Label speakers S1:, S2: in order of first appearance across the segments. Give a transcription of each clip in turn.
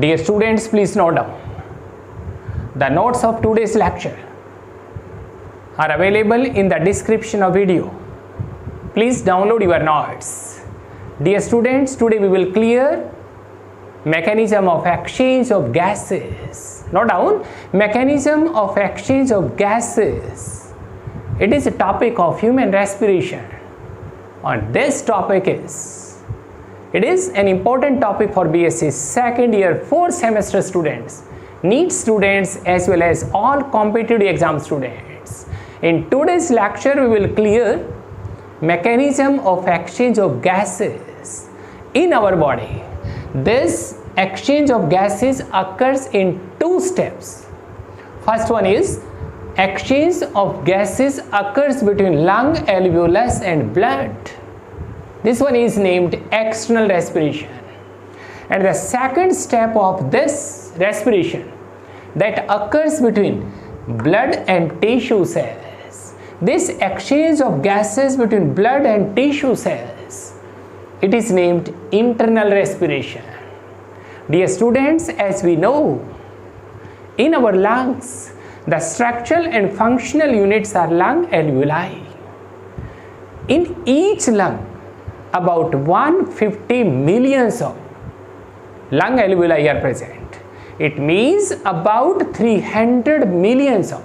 S1: Dear students, please note down. The notes of today's lecture are available in the description of video. Please download your notes. Dear students, today we will clear mechanism of exchange of gases. Note down, mechanism of exchange of gases. It is a topic of human respiration. And this topic it is an important topic for BSc second year 4th semester students, NEET students as well as all competitive exam students. In today's lecture we will clear mechanism of exchange of gases in our body. This exchange of gases occurs in two steps. First one is exchange of gases occurs between lung alveolus and blood. This one is named external respiration. And the second step of this respiration that occurs between blood and tissue cells. This exchange of gases between blood and tissue cells, it is named internal respiration. Dear students, as we know, in our lungs, the structural and functional units are lung alveoli. In each lung, about 150 millions of lung alveoli are present. It means about 300 millions of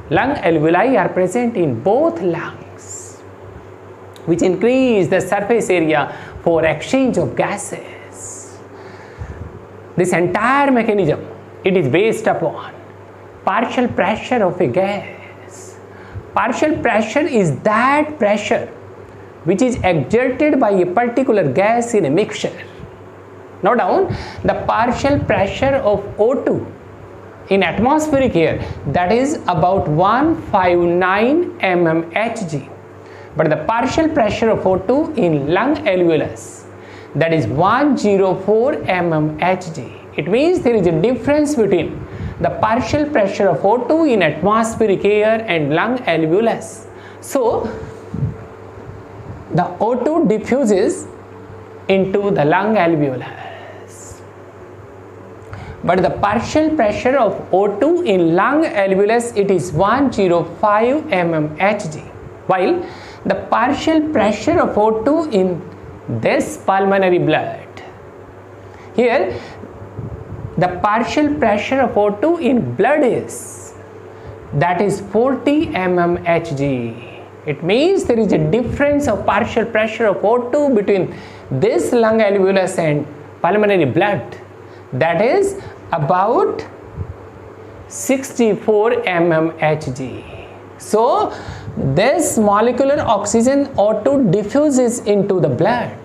S1: lung alveoli are present in both lungs, which increase the surface area for exchange of gases. This entire mechanism, it is based upon partial pressure of a gas. Partial pressure is that pressure which is exerted by a particular gas in a mixture. Note down, the partial pressure of O2 in atmospheric air, that is about 159 mmHg, but the partial pressure of O2 in lung alveolus, that is 104 mmHg. It means there is a difference between the partial pressure of O2 in atmospheric air and lung alveolus. So the O2 diffuses into the lung alveolus, but the partial pressure of O2 in lung alveolus, it is 105 mmHg, while the partial pressure of O2 in this pulmonary blood, here the partial pressure of O2 in blood is, that is 40 mmHg. It means there is a difference of partial pressure of O2 between this lung alveolus and pulmonary blood, that is about 64 mmHg. So this molecular oxygen O2 diffuses into the blood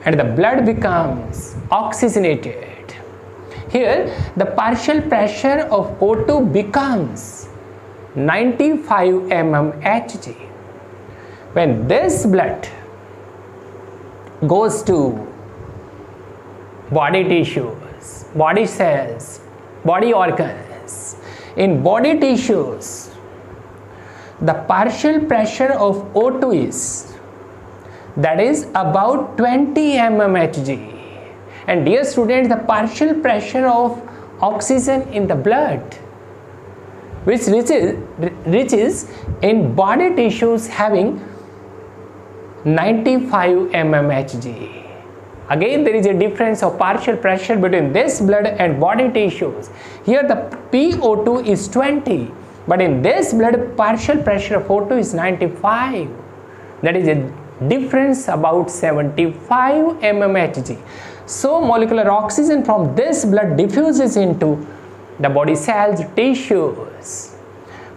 S1: and the blood becomes oxygenated. Here the partial pressure of O2 becomes 95 mmHg. When this blood goes to body tissues, body cells, body organs, in body tissues, the partial pressure of O2 is, that is about 20 mmHg. And dear students, the partial pressure of oxygen in the blood, which reaches in body tissues having 95 mmHg. Again, there is a difference of partial pressure between this blood and body tissues. Here the PO2 is 20, but in this blood partial pressure of O2 is 95. That is a difference about 75 mmHg. So molecular oxygen from this blood diffuses into the body cells, tissues,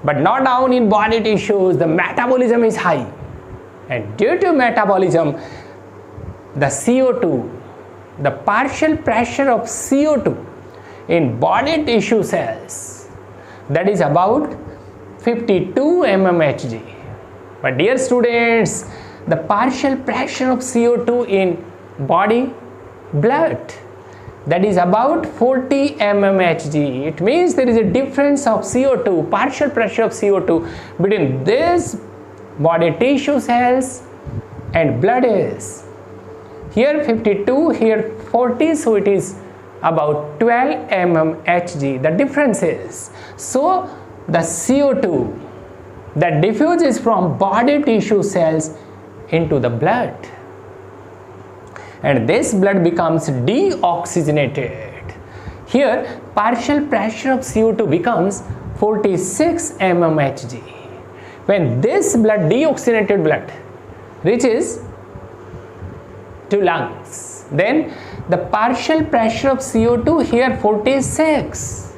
S1: but not down in body tissues. The metabolism is high, and due to metabolism, the CO2, the partial pressure of CO2 in body tissue cells, that is about 52 mmHg. But dear students, the partial pressure of CO2 in body blood, that is about 40 mmHg. It means there is a difference of CO2, partial pressure of CO2 between this body tissue cells and blood is Here 52, here 40, so it is about 12 mmHg. The difference is, so the CO2 that diffuses from body tissue cells into the blood, and this blood becomes deoxygenated. Here partial pressure of CO2 becomes 46 mmHg. When this blood, deoxygenated blood, reaches to lungs, then the partial pressure of CO2 here 46,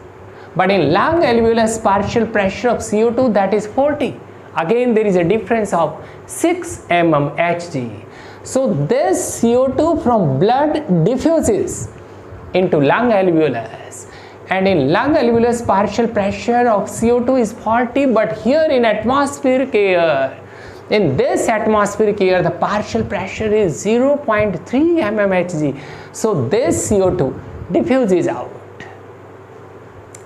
S1: but in lung alveolus partial pressure of CO2 that is 40. Again there is a difference of 6 mmHg. So this CO2 from blood diffuses into lung alveolus, and in lung alveolus partial pressure of CO2 is 40, but here in atmospheric air, in this atmospheric air, the partial pressure is 0.3 mmHg. So this CO2 diffuses out.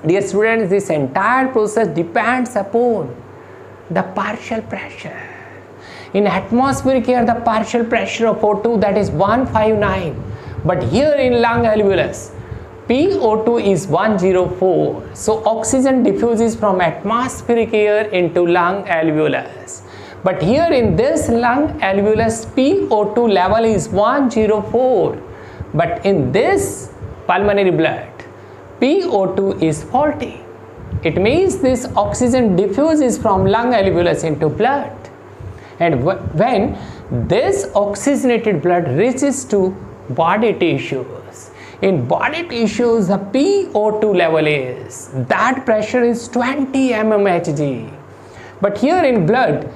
S1: Dear students, this entire process depends upon the partial pressure. In atmospheric air, the partial pressure of O2 that is 159, but here in lung alveolus, PO2 is 104. So oxygen diffuses from atmospheric air into lung alveolus. But here in this lung alveolus, PO2 level is 104. But in this pulmonary blood, PO2 is 40. It means this oxygen diffuses from lung alveolus into blood. And when this oxygenated blood reaches to body tissues, in body tissues the PO2 level is, that pressure is 20 mmHg. But here in blood,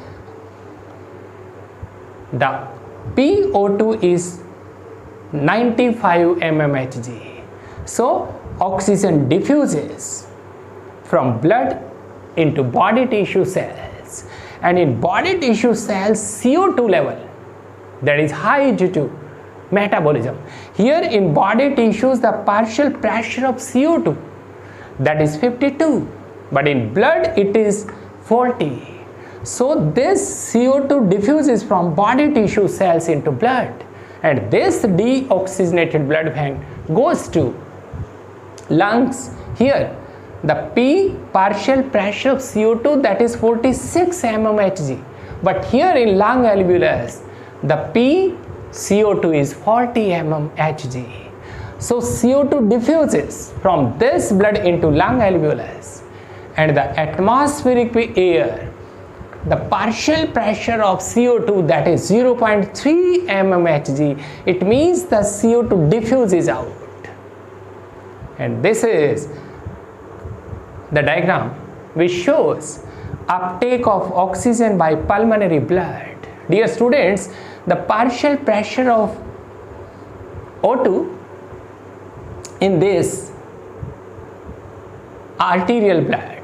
S1: the PO2 is 95 mmHg. So oxygen diffuses from blood into body tissue cells, and in body tissue cells CO2 level that is high due to metabolism. Here in body tissues the partial pressure of CO2 that is 52, but in blood it is 40. So this CO2 diffuses from body tissue cells into blood, and this deoxygenated blood when goes to lungs, here the partial pressure of CO2 that is 46 mmHg, but here in lung alveolus the CO2 is 40 mmHg. So CO2 diffuses from this blood into lung alveolus, and the atmospheric air, the partial pressure of CO2 that is 0.3 mmHg, it means the CO2 diffuses out. And this is the diagram which shows uptake of oxygen by pulmonary blood. Dear students, the partial pressure of O2 in this arterial blood,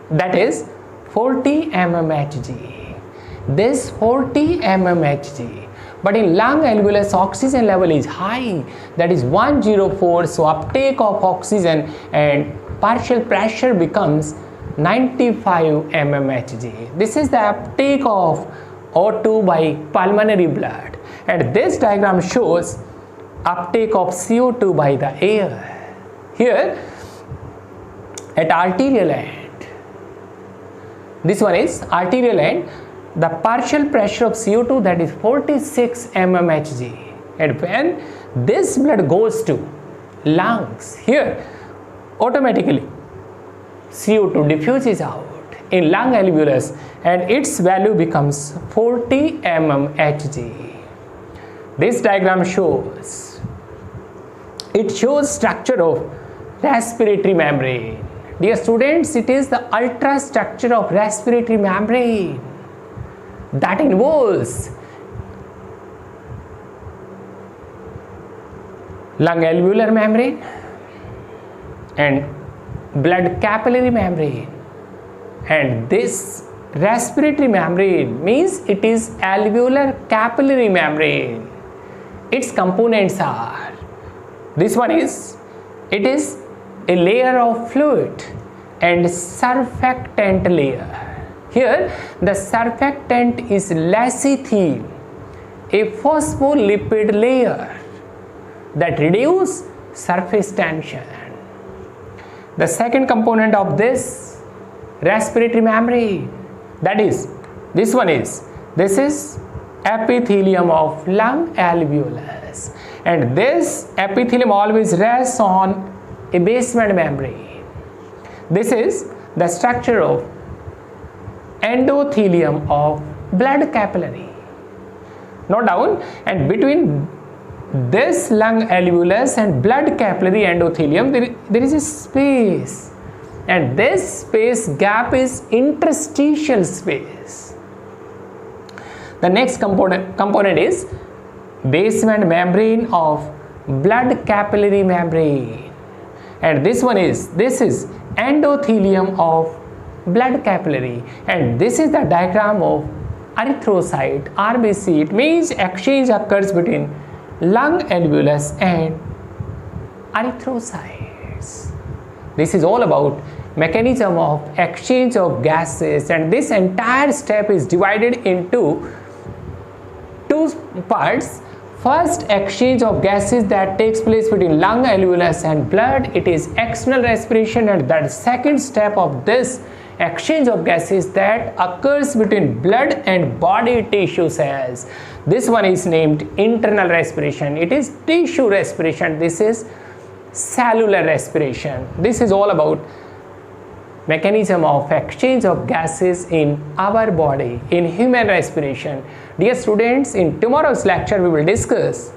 S1: that is 40 mmHg. This 40 mmHg, but in lung alveolus oxygen level is high, that is 104. So uptake of oxygen and partial pressure becomes 95 mmHg. This is the uptake of O2 by pulmonary blood, and this diagram shows uptake of CO2 by the air. Here at arterial end, this one is arterial end, the partial pressure of CO2 that is 46 mmHg, and when this blood goes to lungs, here automatically CO2 diffuses out in lung alveolus, and its value becomes 40 mmHg. This diagram shows, it shows structure of respiratory membrane. Dear students, it is the ultrastructure of respiratory membrane that involves lung alveolar membrane and blood capillary membrane, and this respiratory membrane means it is alveolar capillary membrane. Its components are, this one is, it is a layer of fluid and surfactant layer. Here the surfactant is lecithin a phospholipid layer that reduce surface tension. The second component of this respiratory membrane, that is, this is epithelium of lung alveolus, and this epithelium always rests on a basement membrane. This is the structure of endothelium of blood capillary. Note down, and between this lung alveolus and blood capillary endothelium there is a space, and this space gap is interstitial space. The next component is basement membrane of blood capillary membrane, and this is endothelium of blood capillary, and this is the diagram of erythrocyte, RBC. It means exchange occurs between lung alveolus and erythrocytes. This is all about mechanism of exchange of gases, and this entire step is divided into two parts. First exchange of gases that takes place between lung alveolus and blood, it is external respiration, and the second step of this exchange of gases that occurs between blood and body tissue cells, this one is named internal respiration. It is tissue respiration. This is cellular respiration. This is all about mechanism of exchange of gases in our body in human respiration. Dear students, in tomorrow's lecture we will discuss